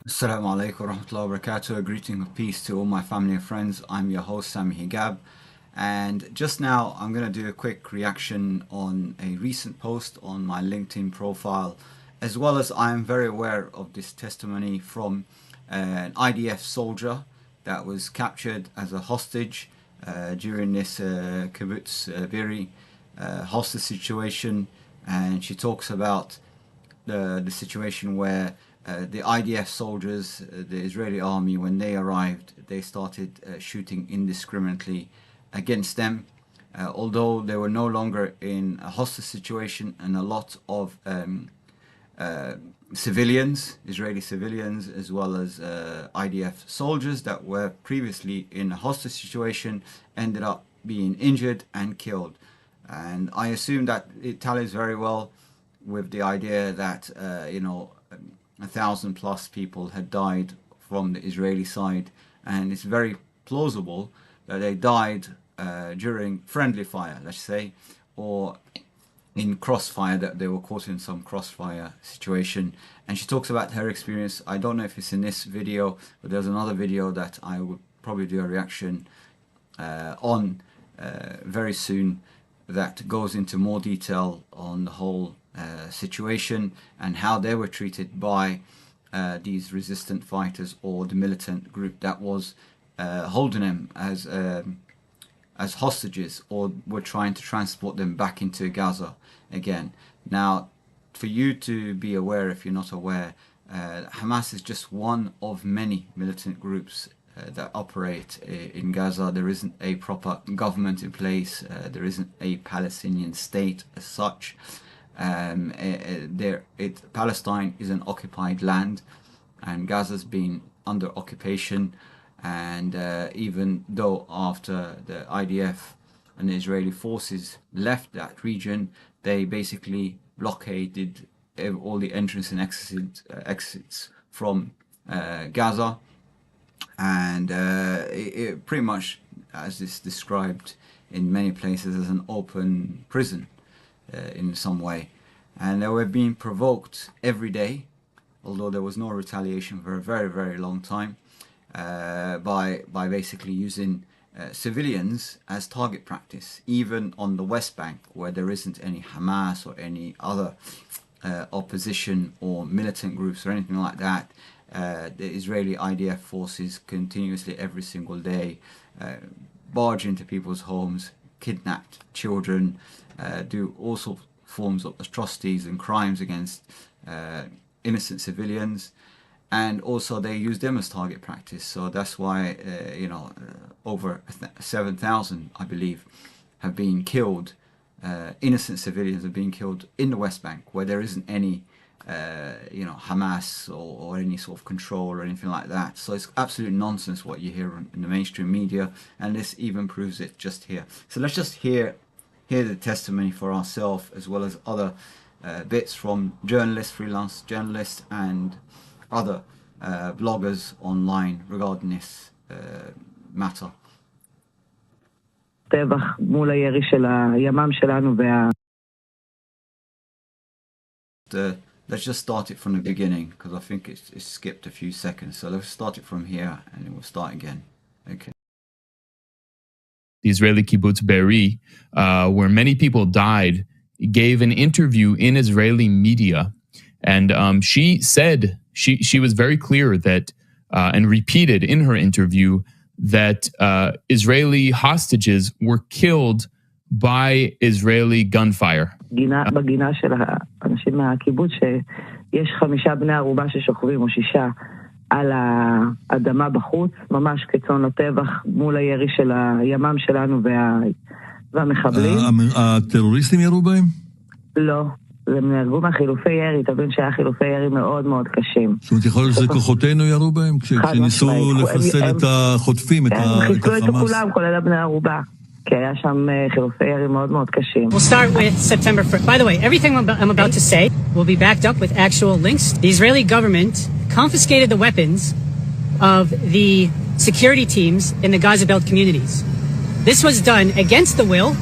Assalamu alaikum wa rahmatullahi wa barakatuh. A greeting of peace to all my family and friends. I'm your host, Sami Higab. And just now, I'm going to do a quick reaction on a recent post on my LinkedIn profile, as well as I am very aware of this testimony from an IDF soldier that was captured as a hostage during this Kiddbutz Berri hostage situation. And she talks about the situation where the IDF soldiers, the Israeli army, when they arrived, they started shooting indiscriminately against them. Although they were no longer in a hostage situation, and a lot of civilians, Israeli civilians, as well as IDF soldiers that were previously in a hostage situation, ended up being injured and killed. And I assume that it tallies very well with the idea that 1,000+ people had died from the Israeli side, and it's very plausible that they died during friendly fire, let's say, or in crossfire, that they were caught in some crossfire situation. And she talks about her experience. I don't know if it's in this video, but there's another video that I would probably do a reaction on very soon, that goes into more detail on the whole situation and how they were treated by these resistant fighters, or the militant group that was holding them as hostages, or were trying to transport them back into Gaza again. Now, for you to be aware, if you're not aware, Hamas is just one of many militant groups that operate in Gaza. There isn't a proper government in place. There isn't a Palestinian state as such. Palestine is an occupied land, and Gaza's been under occupation. And even though after the IDF and the Israeli forces left that region, they basically blockaded all the entrance and exits from Gaza. And it pretty much, as is described in many places, as an open prison in some way. And they were being provoked every day, although there was no retaliation for a very, very long time, by basically using civilians as target practice, even on the West Bank, where there isn't any Hamas or any other opposition or militant groups or anything like that. The Israeli IDF forces continuously, every single day, barge into people's homes, kidnap children, do all sorts of forms of atrocities and crimes against innocent civilians, and also they use them as target practice. So that's why over 7,000, I believe, have been killed. Innocent civilians have been killed in the West Bank, where there isn't any Hamas or any sort of control or anything like that. So it's absolute nonsense what you hear in the mainstream media, and this even proves it just here. So let's just hear the testimony for ourselves, as well as other bits from journalists, freelance journalists, and other bloggers online regarding this matter. טבח מול הירי של הימ"מ שלנו Let's just start it from the beginning, because I think it's skipped a few seconds. So let's start it from here, and then we'll start again. Okay. The Israeli Kiddbutz Berri, where many people died, gave an interview in Israeli media. And she said, she was very clear that, and repeated in her interview, that Israeli hostages were killed by Israeli gunfire. בגינה של האנשים מהקיבוץ, שיש 5 בני ערובה ששוכבים, או 6, על האדמה בחוץ, ממש כצאן לטבח, מול הירי של הימ"מ שלנו והמחבלים. הטרוריסטים ירו בהם? לא, הם נהרגו מהחילופי ירי, תבין שהיה חילופי ירי מאוד מאוד קשים. זאת אומרת, יכול להיות שזה כוחותינו ירו בהם? כשניסו לחסל את החוטפים, את החמאס? הם חיסלו את כולם, כולל הבני ערובה. We'll start with September 1st. By the way, everything I'm about to say will be backed up with actual links. The Israeli government confiscated the weapons of the security teams in the Gaza Belt communities. This was done against the will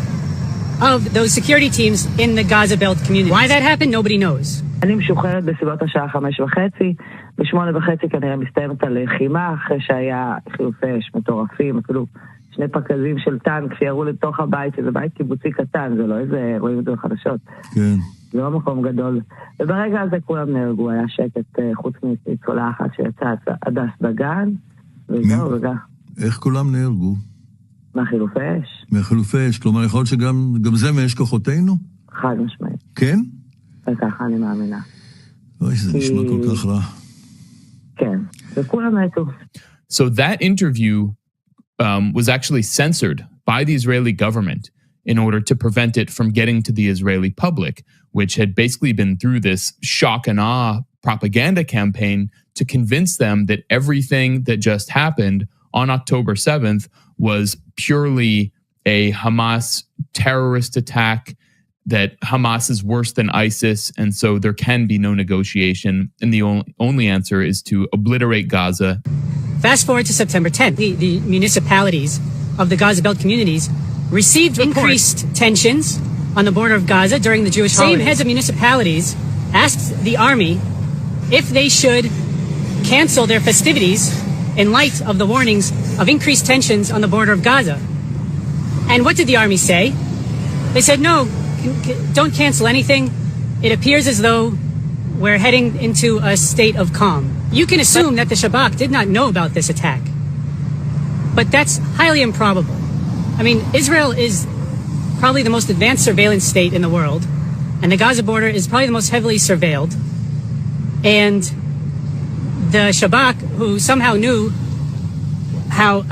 of those security teams in the Gaza Belt community. Why that happened, nobody knows. אני משוחררת בסביבות השעה 5:30, ב8:30 כנראה מסתיימת הלחימה, אחרי שהיה חילופי אש מטורפים, אפילו 2 פקזים של טנק שירו לתוך הבית, שזה בית קיבוצי קטן, זה לא איזה, רואים את זה בחדשות. כן. זה לא מקום גדול. וברגע הזה כולם נהרגו, היה שקט חוץ מניצולה אחת שיצאה הדס דגן, וזהו רגע. איך כולם נהרגו? מהחילופי אש. מהחילופי אש, כלומר יכול להיות שגם זה מאש כוחותינו? חד משמעית. כן? וככה אני מאמינה. אוי, זה נשמע כל כך רע. כן, וכולם מתו. So that interview was actually censored by the Israeli government in order to prevent it from getting to the Israeli public, which had basically been through this shock and awe propaganda campaign to convince them that everything that just happened on October 7th was purely a Hamas terrorist attack, that Hamas is worse than ISIS, and so there can be no negotiation, and the only answer is to obliterate Gaza. Fast forward to September 10th, the municipalities of the Gaza Belt communities received increased tensions on the border of Gaza during the Jewish holidays. Same heads of municipalities asked the army if they should cancel their festivities in light of the warnings of increased tensions on the border of Gaza. And what did the army say? They said, no, don't cancel anything. It appears as though we're heading into a state of calm. You can assume that the Shabak did not know about this attack, but that's highly improbable. I mean, Israel is probably the most advanced surveillance state in the world, and the Gaza border is probably the most heavily surveilled. And the Shabak, who somehow knew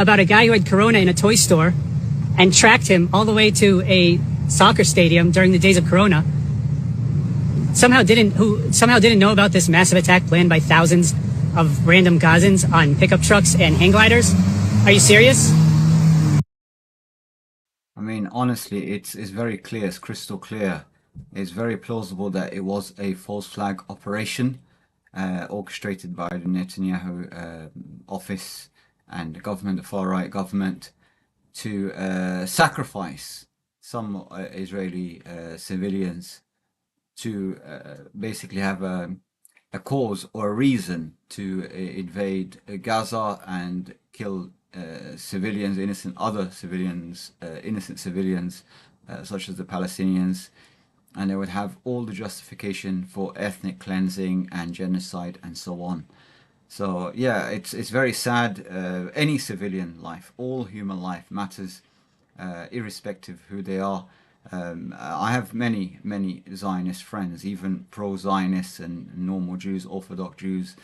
about a guy who had corona in a toy store and tracked him all the way to a soccer stadium during the days of corona, somehow didn't know about this massive attack planned by thousands of random Gazans on pickup trucks and hang gliders. Are you serious? I mean, honestly, it's very clear, it's crystal clear. It's very plausible that it was a false flag operation orchestrated by the Netanyahu office and the government, the far-right government, to sacrifice some Israeli civilians to basically have a cause or a reason to invade Gaza and kill civilians, innocent civilians, such as the Palestinians, and they would have all the justification for ethnic cleansing and genocide and so on. So yeah, it's very sad. Any civilian life, all human life matters, irrespective who they are. I have many Zionist friends, even pro-Zionists and normal Jews, Orthodox Jews,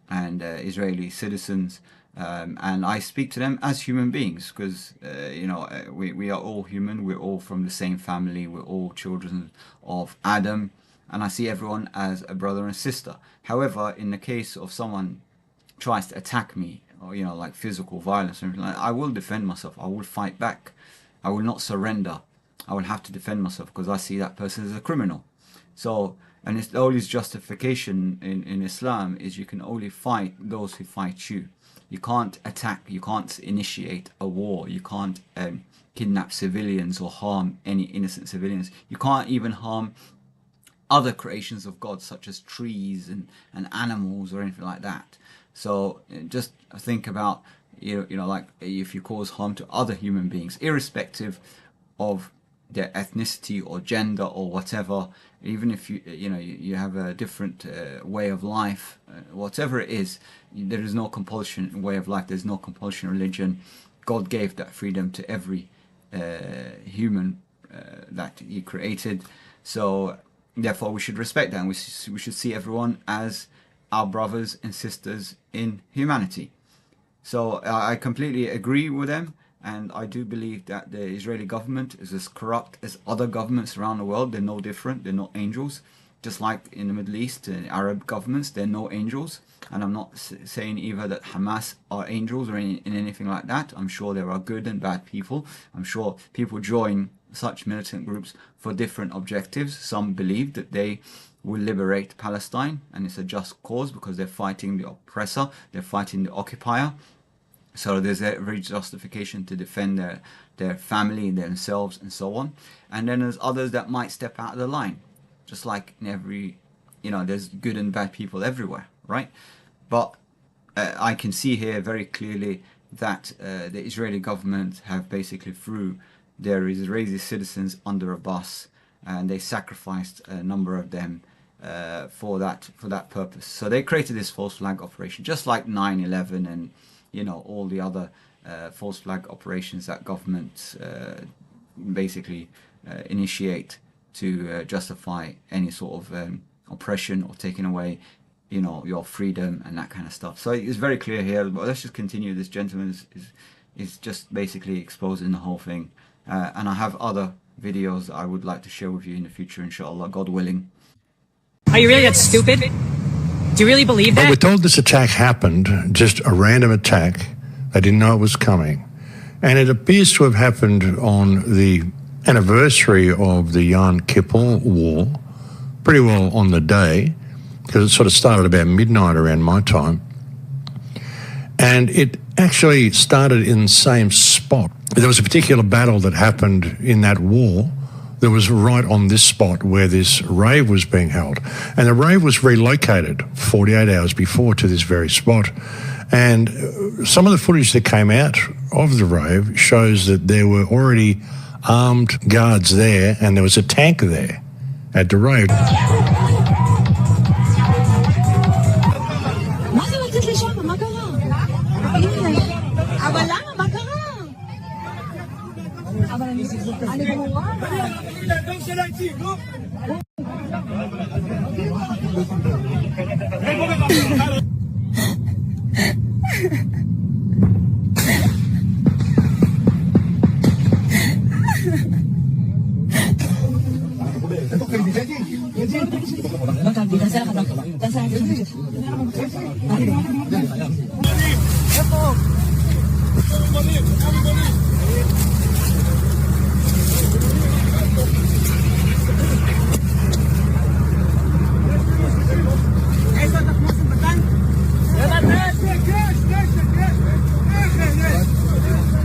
and Israeli citizens, and I speak to them as human beings because we are all human. We're all from the same family. We're all children of Adam, and I see everyone as a brother and sister. However, in the case of someone tries to attack me, or like physical violence or anything like that, I will defend myself. I will fight back. I will not surrender. I will have to defend myself because I see that person as a criminal. So, and it's the only justification in Islam is you can only fight those who fight you. You can't attack, you can't initiate a war, you can't kidnap civilians or harm any innocent civilians. You can't even harm other creations of God, such as trees and animals or anything like that. So just think about, like if you cause harm to other human beings, irrespective of their ethnicity or gender or whatever, even if you have a different way of life, whatever it is, there is no compulsion way of life, there's no compulsion religion. God gave that freedom to every human that he created, so therefore we should respect that, and we should see everyone as our brothers and sisters in humanity. So I completely agree with them. And I do believe that the Israeli government is as corrupt as other governments around the world. They're no different. They're not angels. Just like in the Middle East, the Arab governments, they're no angels. And I'm not saying either that Hamas are angels or in anything like that. I'm sure there are good and bad people. I'm sure people join such militant groups for different objectives. Some believe that they will liberate Palestine, and it's a just cause because they're fighting the oppressor. They're fighting the occupier. So there's every justification to defend their family, themselves, and so on. And then there's others that might step out of the line, just like in every there's good and bad people everywhere, right? But I can see here very clearly that the Israeli government have basically threw their Israeli citizens under a bus, and they sacrificed a number of them for that purpose. So they created this false flag operation, just like 9/11 and all the other false flag operations that governments basically initiate to justify any sort of oppression or taking away your freedom and that kind of stuff. So it's very clear here, but let's just continue. This gentleman is just basically exposing the whole thing, and I have other videos I would like to share with you in the future, inshallah, God willing. Are you really that stupid? Do you really believe that? Well, we're told this attack happened, just a random attack. They didn't know it was coming. And it appears to have happened on the anniversary of the Yom Kippur War, pretty well on the day, because it sort of started about midnight around my time. And it actually started in the same spot. There was a particular battle that happened in that war that was right on this spot where this rave was being held. And the rave was relocated 48 hours before to this very spot. And some of the footage that came out of the rave shows that there were already armed guards there, and there was a tank there at the rave.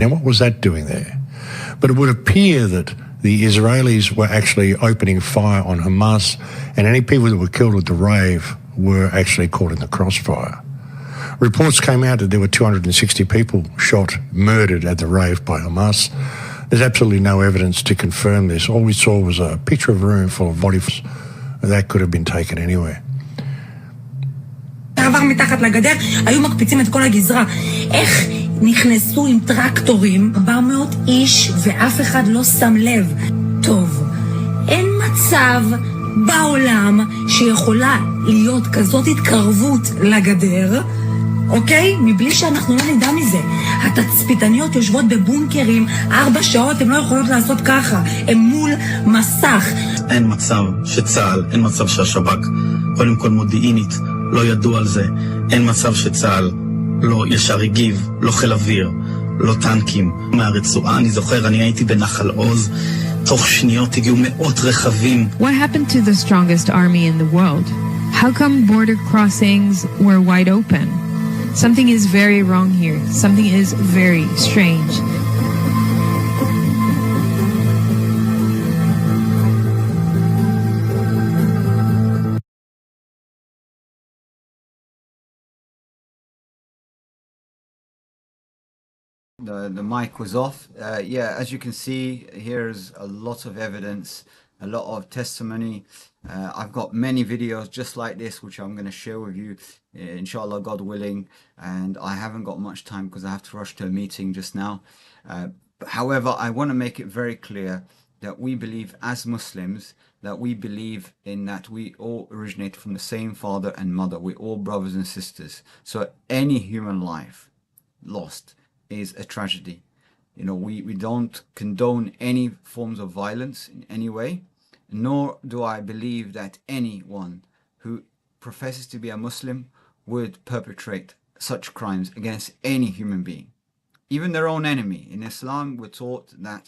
Now, what was that doing there? But it would appear that the Israelis were actually opening fire on Hamas, and any people that were killed at the rave were actually caught in the crossfire. Reports came out that there were 260 people shot, murdered at the rave by Hamas. There's absolutely no evidence to confirm this. All we saw was a picture of a room full of bodies. That could have been taken anywhere. עבר מתחת לגדר, היו מקפיצים את כל הגזרה. איך נכנסו עם טרקטורים 400 איש ואף אחד לא שם לב? טוב, אין מצב בעולם שיכולה להיות כזאת התקרבות לגדר, אוקיי? מבלי שאנחנו לא נדע מזה. התצפיתניות יושבות בבונקרים 4 שעות, הן לא יכולות לעשות ככה, הן מול מסך. אין מצב שצה"ל, אין מצב שהשב"כ, קודם כל מודיעינית, לא ידעו על זה. אין מצב שצה"ל לא ישר הגיב, לא חיל אוויר, לא טנקים. מהרצועה, אני זוכר, אני הייתי בנחל עוז, תוך שניות הגיעו מאות רכבים. What happened to the strongest army in the world? How come border crossings were wide open? Something is very wrong here. Something is very strange. The mic was off. Yeah, as you can see, here's a lot of evidence, a lot of testimony. I've got many videos just like this, which I'm going to share with you, inshallah, God willing. And I haven't got much time because I have to rush to a meeting just now. However, I want to make it very clear that we believe as Muslims, that we believe in that we all originate from the same father and mother. We're all brothers and sisters. So any human life lost is a tragedy. You know, we don't condone any forms of violence in any way, nor do I believe that anyone who professes to be a Muslim would perpetrate such crimes against any human being, even their own enemy. In Islam, we're taught that,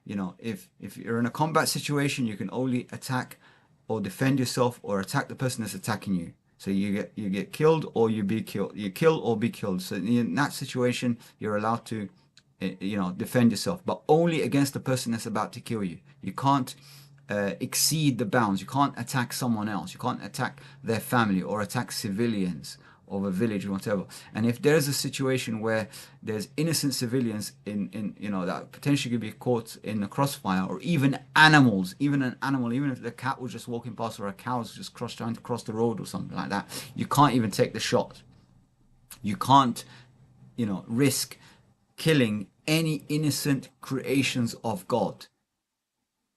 you know, if you're in a combat situation, you can only attack or defend yourself or attack the person that's attacking you. So you get killed or you be killed. You kill or be killed. So in that situation, you're allowed to, you know, defend yourself, but only against the person that's about to kill you. You can't exceed the bounds. You can't attack someone else. You can't attack their family or attack civilians of a village or whatever. And if there's a situation where there's innocent civilians in that potentially could be caught in the crossfire, or even animals, even an animal, even if the cat was just walking past or a cow was just trying to cross the road or something like that, you can't even take the shot. You can't, risk killing any innocent creations of God.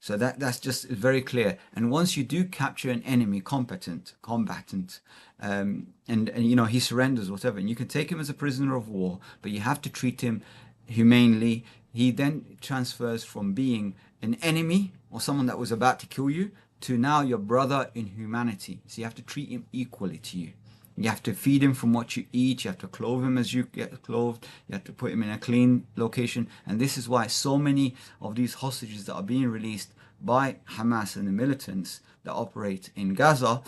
So that's just very clear. And once you do capture an enemy combatant, and he surrenders, whatever, and you can take him as a prisoner of war, but you have to treat him humanely. He then transfers from being an enemy or someone that was about to kill you to now your brother in humanity. So you have to treat him equally to you. You have to feed him from what you eat. You have to clothe him as you get clothed. You have to put him in a clean location. And this is why so many of these hostages that are being released by Hamas and the militants that operate in Gaza,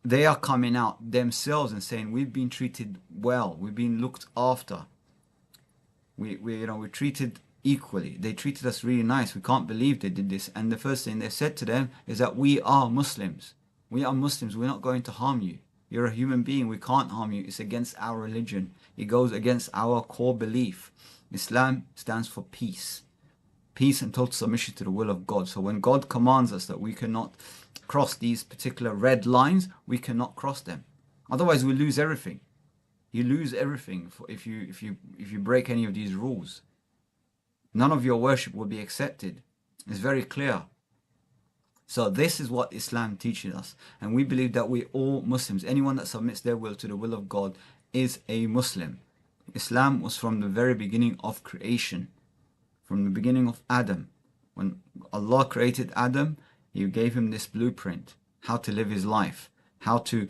they are coming out themselves and saying, we've been treated well. We've been looked after. We're treated equally. They treated us really nice. We can't believe they did this. And the first thing they said to them is that we are Muslims. We are Muslims. We're not going to harm you. You're a human being. We can't harm you. It's against our religion. It goes against our core belief. Islam stands for peace. Peace and total submission to the will of God. So when God commands us that we cannot cross these particular red lines, we cannot cross them. Otherwise, we lose everything. You lose everything if you break any of these rules. None of your worship will be accepted. It's very clear. So this is what Islam teaches us. And we believe that we all Muslims, anyone that submits their will to the will of God is a Muslim. Islam was from the very beginning of creation. From the beginning of Adam. When Allah created Adam, He gave him this blueprint. How to live his life. How to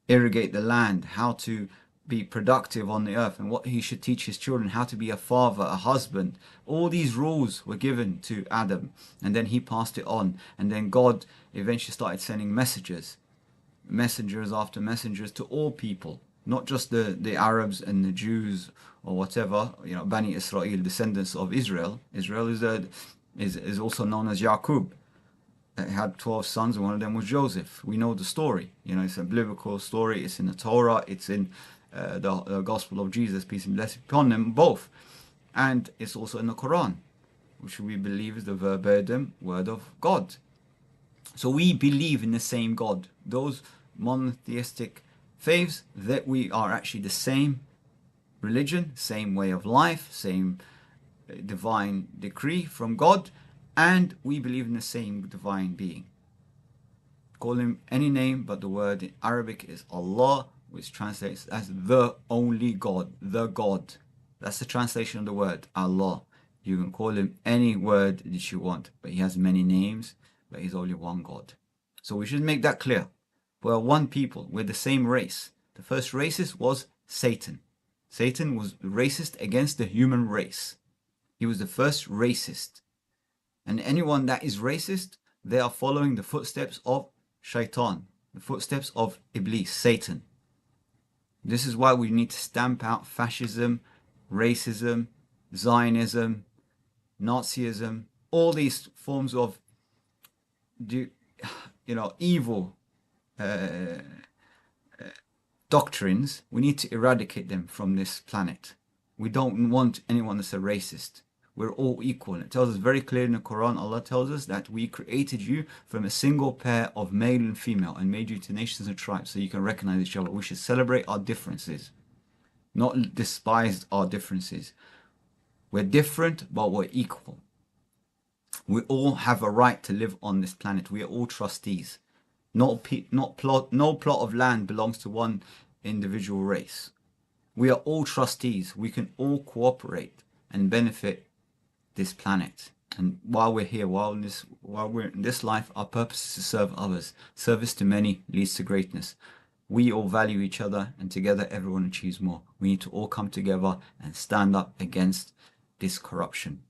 irrigate the land. How to be productive on the earth, and what he should teach his children, how to be a father, a husband. All these rules were given to Adam, and then he passed it on. And then God eventually started sending messengers after messengers to all people, not just the Arabs and the Jews or whatever, Bani Israel, descendants of Israel. Israel is also known as Yaqub. He had 12 sons, and one of them was Joseph. We know the story. It's a biblical story. It's in the Torah. It's in the Gospel of Jesus, peace and blessing upon them both. And it's also in the Quran, which we believe is the verbatim word of God. So we believe in the same God. Those monotheistic faiths, that we are actually the same religion, same way of life, same divine decree from God, and we believe in the same divine being. Call him any name, but the word in Arabic is Allah, which translates as the only God, the God. That's the translation of the word, Allah. You can call him any word that you want, but he has many names, but he's only one God. So we should make that clear. We're one people, we're the same race. The first racist was Satan. Satan was racist against the human race. He was the first racist. And anyone that is racist, they are following the footsteps of Shaitan, the footsteps of Iblis, Satan. This is why we need to stamp out fascism, racism, Zionism, Nazism, all these forms of evil doctrines. We need to eradicate them from this planet. We don't want anyone that's a racist. We're all equal. It tells us very clearly in the Quran, Allah tells us that we created you from a single pair of male and female and made you to nations and tribes so you can recognize each other. We should celebrate our differences, not despise our differences. We're different, but we're equal. We all have a right to live on this planet. We are all trustees. No plot of land belongs to one individual race. We are all trustees. We can all cooperate and benefit this planet. And while we're here, while we're in this life, our purpose is to serve others. Service to many leads to greatness. We all value each other, and together everyone achieves more. We need to all come together and stand up against this corruption.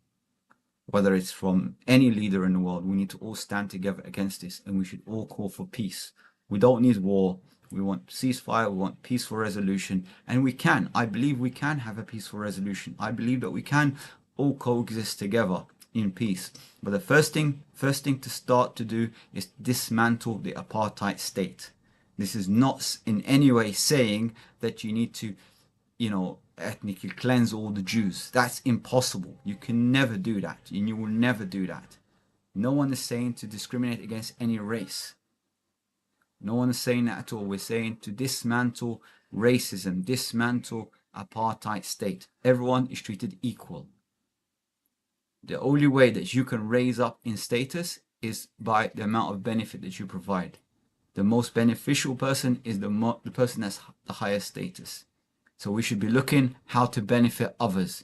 Whether it's from any leader in the world, we need to all stand together against this, and we should all call for peace. We don't need war. We want ceasefire. We want peaceful resolution. And we can. I believe we can have a peaceful resolution. I believe that we can all coexist together in peace. But the first thing to start to do is dismantle the apartheid state. This is not in any way saying that you need to, ethnically cleanse all the Jews. That's impossible. You can never do that, and you will never do that. No one is saying to discriminate against any race. No one is saying that at all. We're saying to dismantle racism, dismantle apartheid state. Everyone is treated equal. The only way that you can raise up in status is by the amount of benefit that you provide. The most beneficial person is the person that's the highest status. So we should be looking how to benefit others.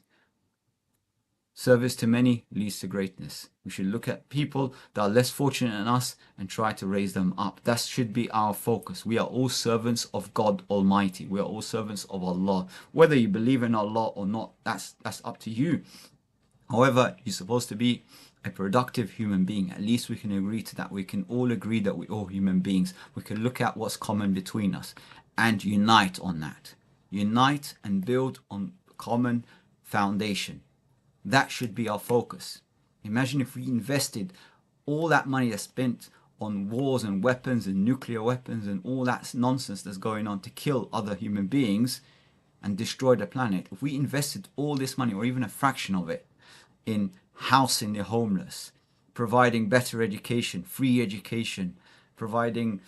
Service to many leads to greatness. We should look at people that are less fortunate than us and try to raise them up. That should be our focus. We are all servants of God Almighty. We are all servants of Allah. Whether you believe in Allah or not, that's up to you. However, you're supposed to be a productive human being. At least we can agree to that. We can all agree that we're all human beings. We can look at what's common between us and unite on that. Unite and build on common foundation. That should be our focus. Imagine if we invested all that money that's spent on wars and weapons and nuclear weapons and all that nonsense that's going on to kill other human beings and destroy the planet. If we invested all this money, or even a fraction of it, in housing the homeless, providing better education, free education, providing,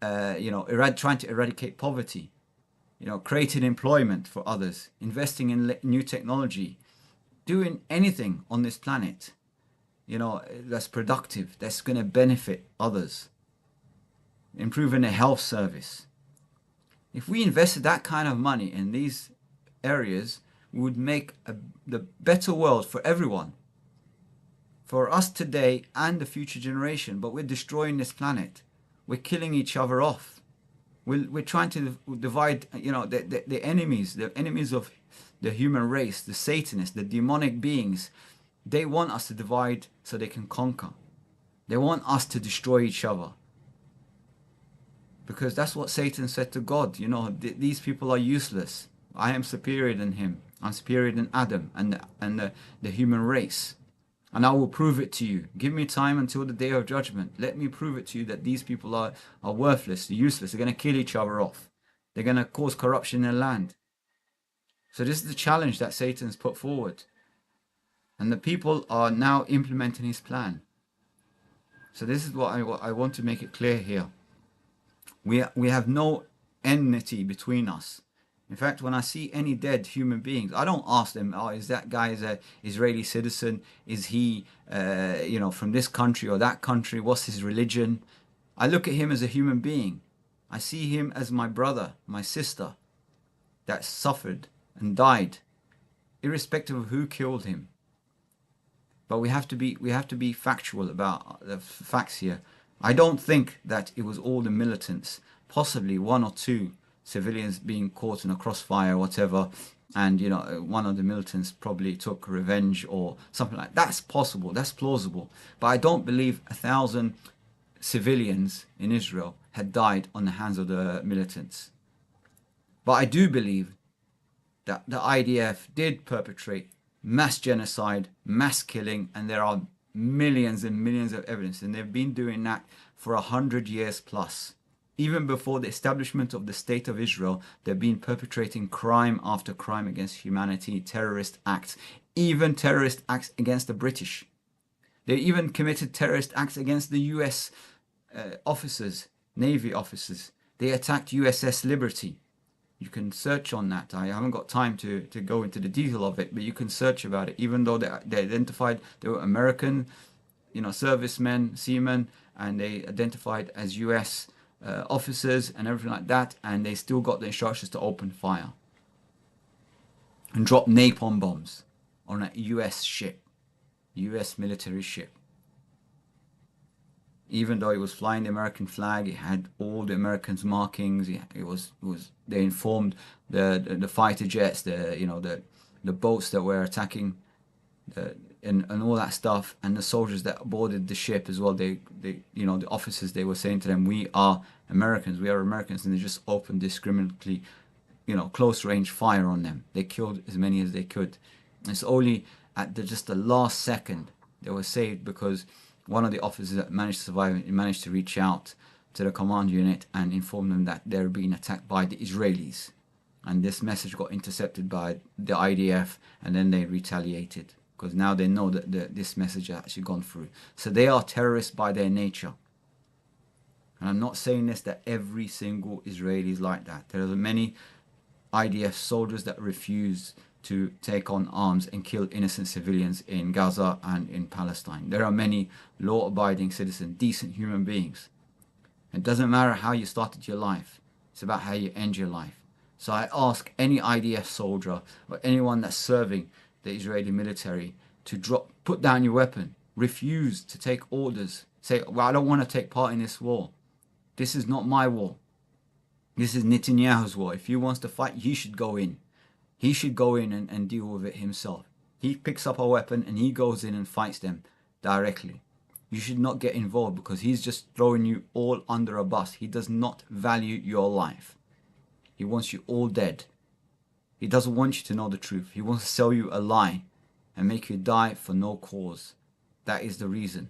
trying to eradicate poverty, creating employment for others, investing in new technology, doing anything on this planet, that's productive, that's going to benefit others, improving the health service. If we invested that kind of money in these areas, we would make the better world for everyone, for us today and the future generation. But we're destroying this planet. We're killing each other off. We're trying to divide, the enemies of the human race, the Satanists, the demonic beings. They want us to divide so they can conquer. They want us to destroy each other. Because that's what Satan said to God. These people are useless. I am superior than him. I'm superior than Adam and the human race. And I will prove it to you. Give me time until the day of judgment. Let me prove it to you that these people are worthless, useless. They're going to kill each other off. They're going to cause corruption in the land. So this is the challenge that Satan's put forward. And the people are now implementing his plan. So this is what I want to make it clear here. We have no enmity between us. In fact, when I see any dead human beings, I don't ask them, is that guy an Israeli citizen? Is he, from this country or that country? What's his religion? I look at him as a human being. I see him as my brother, my sister, that suffered and died, irrespective of who killed him. But we have to be factual about the facts here. I don't think that it was all the militants, possibly one or two civilians being caught in a crossfire or whatever, and one of the militants probably took revenge or something like that. That's possible, that's plausible. But I don't believe 1,000 civilians in Israel had died on the hands of the militants. But I do believe that the IDF did perpetrate mass genocide, mass killing, and there are millions and millions of evidence, and they've been doing that for 100 years plus. Even before the establishment of the State of Israel, they've been perpetrating crime after crime against humanity, terrorist acts, even terrorist acts against the British. They even committed terrorist acts against the US officers, Navy officers. They attacked USS Liberty. You can search on that. I haven't got time to go into the detail of it, but you can search about it. Even though they identified they were American, servicemen, seamen, and they identified as US officers and everything like that, and they still got the instructions to open fire and drop napalm bombs on a US ship, US military ship. Even though it was flying the American flag, it had all the Americans' markings. They informed the fighter jets, the boats that were attacking, and all that stuff, and the soldiers that boarded the ship as well. The officers, they were saying to them, "We are Americans, and they just opened discriminately, close range fire on them. They killed as many as they could. It's only at just the last second They were saved because one of the officers that managed to survive managed to reach out to the command unit and inform them that they're being attacked by the Israelis. And this message got intercepted by the IDF, and then they retaliated because now they know that this message has actually gone through. So they are terrorists by their nature. And I'm not saying this that every single Israeli is like that. There are many IDF soldiers that refuse to take on arms and kill innocent civilians in Gaza and in Palestine. There are many law-abiding citizens, decent human beings. It doesn't matter how you started your life. It's about how you end your life. So I ask any IDF soldier or anyone that's serving the Israeli military to put down your weapon. Refuse to take orders. Say, well, I don't want to take part in this war. This is not my war. This is Netanyahu's war. If he wants to fight, he should go in. He should go in and deal with it himself. He picks up a weapon and he goes in and fights them directly. You should not get involved because he's just throwing you all under a bus. He does not value your life. He wants you all dead. He doesn't want you to know the truth. He wants to sell you a lie and make you die for no cause. That is the reason.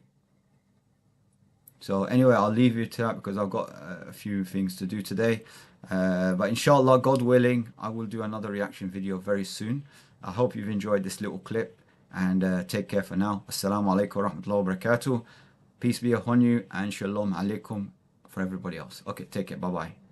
So anyway, I'll leave you to that because I've got a few things to do today. But inshallah, God willing, I will do another reaction video very soon. I hope you've enjoyed this little clip, and take care for now. Assalamu alaikum wa rahmatullahi wa barakatuh. Peace be upon you and shalom alaikum for everybody else. Okay, take care. Bye-bye.